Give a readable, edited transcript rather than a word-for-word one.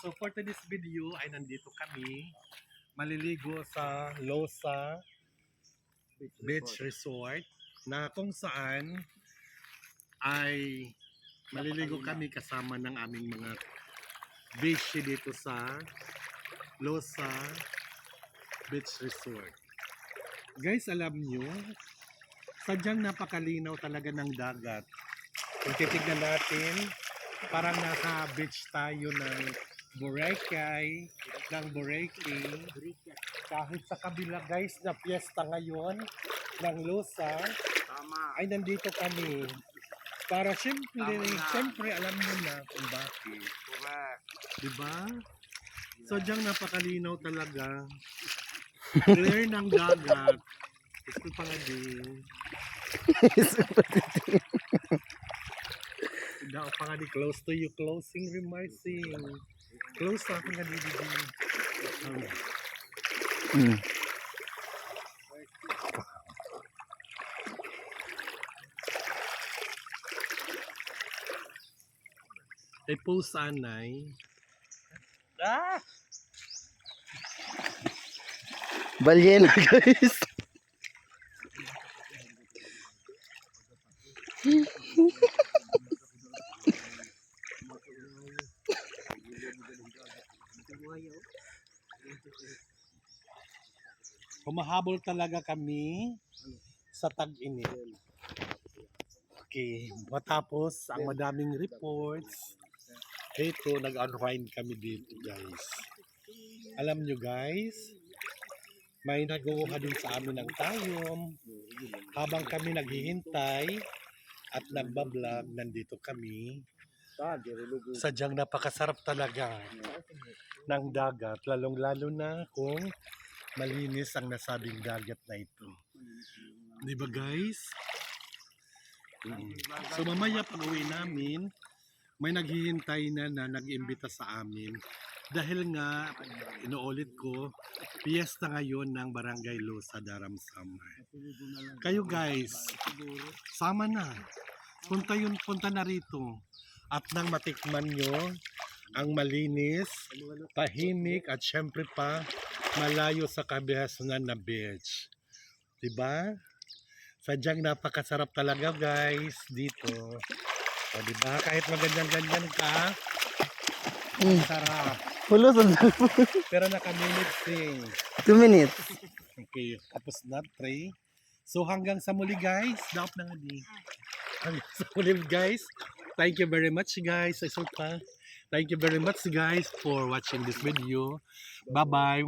So for today's video ay nandito kami maliligo sa Losa Beach Resort na kung saan ay maliligo kami kasama ng aming mga beach dito sa Losa Beach Resort. Guys, alam nyo, sadyang napakalinaw talaga ng dagat. Kung titignan natin, parang nasa beach tayo ng Boracay, ng Boracay. Kahit sa kabila guys na piyesta ngayon ng Losa, ay nandito kami. Para siyempre alam nyo na kung bakit. Diba? Sadyang napakalinaw talaga. Clear ng dagat. Gusto pa nga din. Daw pa nga di close to you. Closing remarks. Close sa akin nga di. Ay po sanay. Balyena guys. Humahabol talaga kami sa tag-init. Okay, matapos ang madaming reports, dito nag-unwind kami dito guys. Alam nyo guys, may naguha din sa amin ng tayom. Habang kami naghihintay at nagbablog, nandito kami. Sadyang napakasarap talaga ng dagat, lalong-lalo na kung malinis ang nasabing dagat na ito. Di ba guys? So mamaya pag uwi namin, may naghihintay na nag-imbita sa amin. Dahil nga, inuulit ko, piyesta ngayon ng Barangay Losa, Daramsama. Kayo guys, sama na. Punta na rito. At nang matikman nyo ang malinis, tahimik at syempre pa malayo sa kabihasanan na beach. Diba? Sadyang napakasarap talaga guys dito. O diba? Kahit maganyan-ganyan ka, sarap. Hulo sa Pero naka-minutes eh. 2 minutes. Okay, tapos na 3. So hanggang sa muli guys. Dapat na nga di. Hanggang sa muli guys. Thank you very much guys. Thank you very much guys for watching this video. Bye-bye.